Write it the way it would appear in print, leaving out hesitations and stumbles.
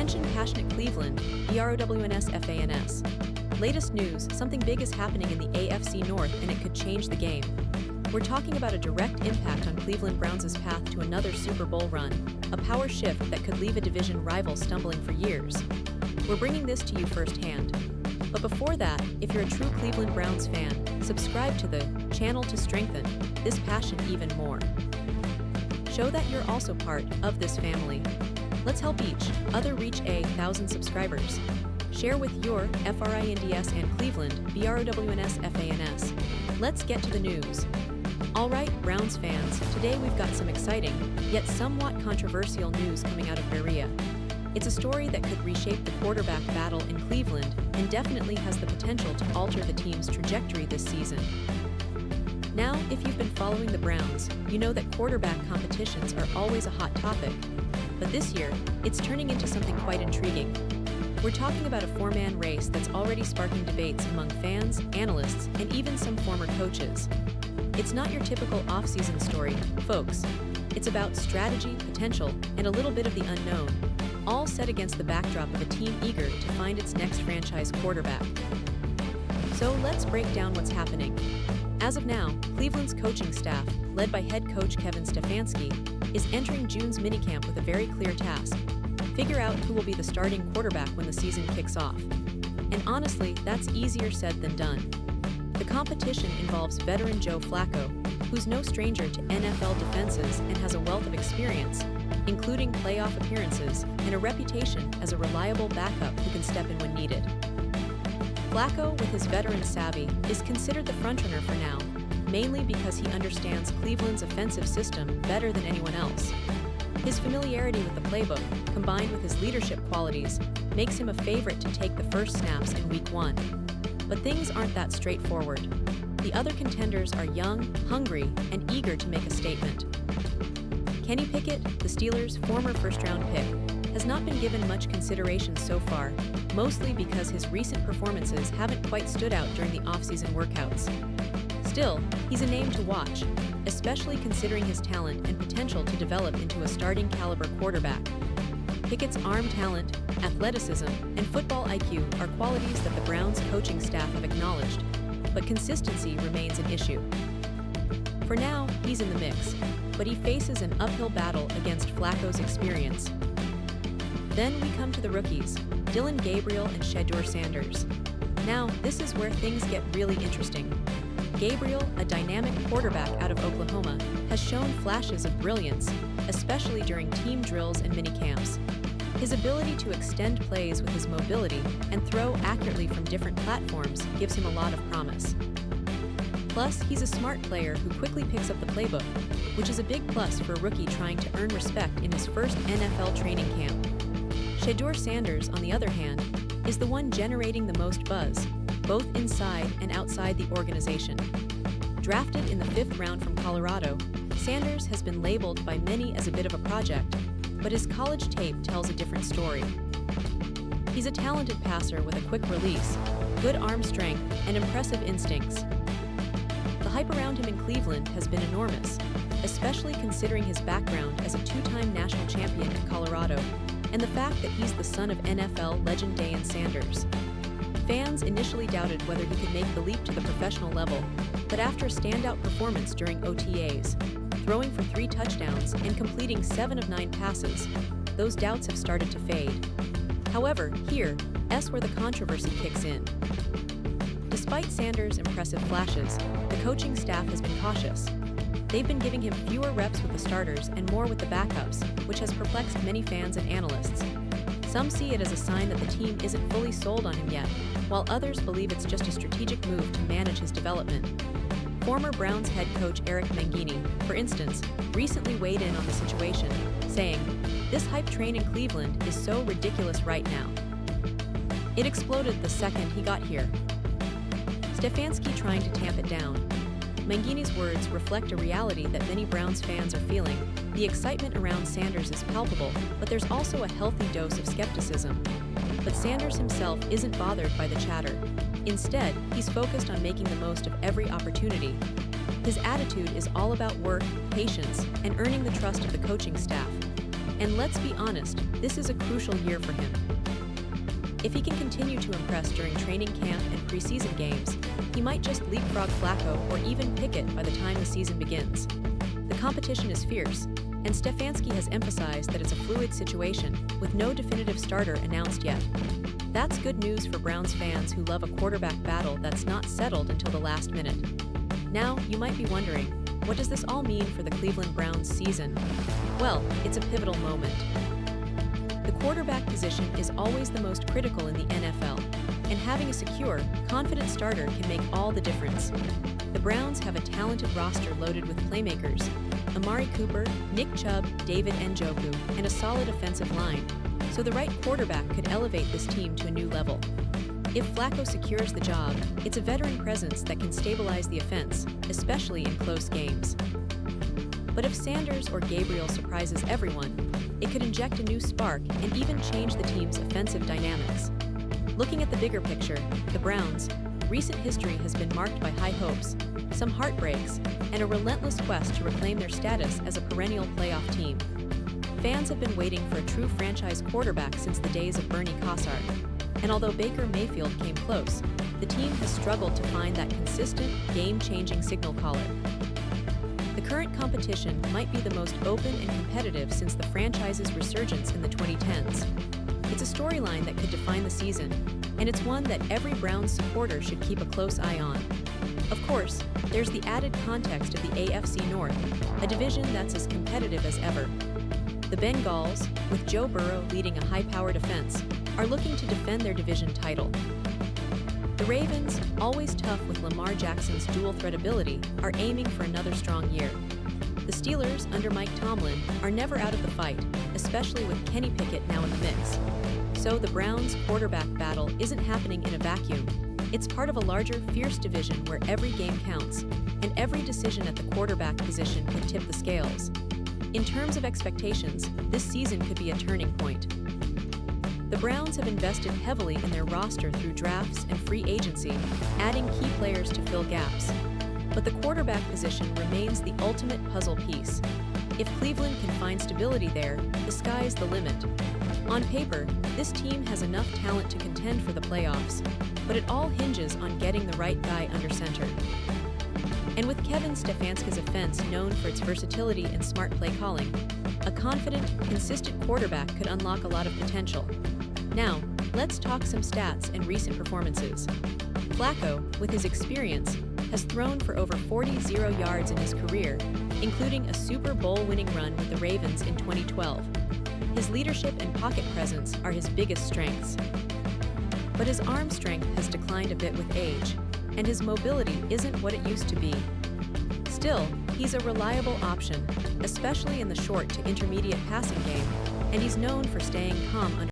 Attention passionate Cleveland, BROWNS-FANS. Latest news, something big is happening in the AFC North and it could change the game. We're talking about a direct impact on Cleveland Browns' path to another Super Bowl run, a power shift that could leave a division rival stumbling for years. We're bringing this to you firsthand. But before that, if you're a true Cleveland Browns fan, subscribe to the channel to strengthen this passion even more. Show that you're also part of this family. Let's help each other reach 1,000 subscribers. Share with your FRINDS and Cleveland, BROWNS-FANS. Let's get to the news. Alright, Browns fans, today we've got some exciting, yet somewhat controversial news coming out of Berea. It's a story that could reshape the quarterback battle in Cleveland and definitely has the potential to alter the team's trajectory this season. Now, if you've been following the Browns, you know that quarterback competitions are always a hot topic. But this year, it's turning into something quite intriguing. We're talking about a four-man race that's already sparking debates among fans, analysts, and even some former coaches. It's not your typical off-season story, folks. It's about strategy, potential, and a little bit of the unknown, all set against the backdrop of a team eager to find its next franchise quarterback. So let's break down what's happening. As of now, Cleveland's coaching staff, led by head coach Kevin Stefanski, is entering June's minicamp with a very clear task: figure out who will be the starting quarterback when the season kicks off. And honestly, that's easier said than done. The competition involves veteran Joe Flacco, who's no stranger to NFL defenses and has a wealth of experience, including playoff appearances and a reputation as a reliable backup who can step in when needed. Flacco, with his veteran savvy, is considered the frontrunner for now, mainly because he understands Cleveland's offensive system better than anyone else. His familiarity with the playbook, combined with his leadership qualities, makes him a favorite to take the first snaps in Week 1. But things aren't that straightforward. The other contenders are young, hungry, and eager to make a statement. Kenny Pickett, the Steelers' former first-round pick, has not been given much consideration so far, mostly because his recent performances haven't quite stood out during the off-season workouts. Still, he's a name to watch, especially considering his talent and potential to develop into a starting-caliber quarterback. Pickett's arm talent, athleticism, and football IQ are qualities that the Browns' coaching staff have acknowledged, but consistency remains an issue. For now, he's in the mix, but he faces an uphill battle against Flacco's experience. Then we come to the rookies, Dillon Gabriel and Shedeur Sanders. Now, this is where things get really interesting. Gabriel, a dynamic quarterback out of Oklahoma, has shown flashes of brilliance, especially during team drills and minicamps. His ability to extend plays with his mobility and throw accurately from different platforms gives him a lot of promise. Plus, he's a smart player who quickly picks up the playbook, which is a big plus for a rookie trying to earn respect in his first NFL training camp. Shedeur Sanders, on the other hand, is the one generating the most buzz, both inside and outside the organization. Drafted in the 5th round from Colorado, Sanders has been labeled by many as a bit of a project, but his college tape tells a different story. He's a talented passer with a quick release, good arm strength, and impressive instincts. The hype around him in Cleveland has been enormous, especially considering his background as a 2-time national champion in Colorado, and the fact that he's the son of NFL legend Deion Sanders. Fans initially doubted whether he could make the leap to the professional level, but after a standout performance during OTAs, throwing for 3 touchdowns and completing 7 of 9 passes, those doubts have started to fade. However, here's where the controversy kicks in. Despite Sanders' impressive flashes, the coaching staff has been cautious. They've been giving him fewer reps with the starters and more with the backups, which has perplexed many fans and analysts. Some see it as a sign that the team isn't fully sold on him yet, while others believe it's just a strategic move to manage his development. Former Browns head coach Eric Mangini, for instance, recently weighed in on the situation, saying, "This hype train in Cleveland is so ridiculous right now. It exploded the second he got here." Stefanski trying to tamp it down. Mangini's words reflect a reality that many Browns fans are feeling. The excitement around Sanders is palpable, but there's also a healthy dose of skepticism. But Sanders himself isn't bothered by the chatter. Instead, he's focused on making the most of every opportunity. His attitude is all about work, patience, and earning the trust of the coaching staff. And let's be honest, this is a crucial year for him. If he can continue to impress during training camp and preseason games, he might just leapfrog Flacco or even Pickett by the time the season begins. The competition is fierce, and Stefanski has emphasized that it's a fluid situation with no definitive starter announced yet. That's good news for Browns fans who love a quarterback battle that's not settled until the last minute. Now, you might be wondering, what does this all mean for the Cleveland Browns season? Well, it's a pivotal moment. The quarterback position is always the most critical in the NFL, and having a secure, confident starter can make all the difference. The Browns have a talented roster loaded with playmakers: Amari Cooper, Nick Chubb, David Njoku, and a solid offensive line, so the right quarterback could elevate this team to a new level. If Flacco secures the job, it's a veteran presence that can stabilize the offense, especially in close games. But if Sanders or Gabriel surprises everyone, it could inject a new spark and even change the team's offensive dynamics. Looking at the bigger picture, the Browns' recent history has been marked by high hopes, some heartbreaks, and a relentless quest to reclaim their status as a perennial playoff team. Fans have been waiting for a true franchise quarterback since the days of Bernie Kosar, and although Baker Mayfield came close, the team has struggled to find that consistent, game-changing signal caller. The current competition might be the most open and competitive since the franchise's resurgence in the 2010s. It's a storyline that could define the season, and it's one that every Browns supporter should keep a close eye on. Of course, there's the added context of the AFC North, a division that's as competitive as ever. The Bengals, with Joe Burrow leading a high-powered offense, are looking to defend their division title. The Ravens, always tough with Lamar Jackson's dual-threat ability, are aiming for another strong year. The Steelers, under Mike Tomlin, are never out of the fight, especially with Kenny Pickett now in the mix. So the Browns' quarterback battle isn't happening in a vacuum. It's part of a larger, fierce division where every game counts, and every decision at the quarterback position could tip the scales. In terms of expectations, this season could be a turning point. The Browns have invested heavily in their roster through drafts and free agency, adding key players to fill gaps. But the quarterback position remains the ultimate puzzle piece. If Cleveland can find stability there, the sky's the limit. On paper, this team has enough talent to contend for the playoffs, but it all hinges on getting the right guy under center. And with Kevin Stefanski's offense known for its versatility and smart play calling, a confident, consistent quarterback could unlock a lot of potential. Now, let's talk some stats and recent performances. Flacco, with his experience, has thrown for over 40 0-yards in his career, including a Super Bowl-winning run with the Ravens in 2012. His leadership and pocket presence are his biggest strengths. But his arm strength has declined a bit with age, and his mobility isn't what it used to be. Still, he's a reliable option, especially in the short to intermediate passing game, and he's known for staying calm under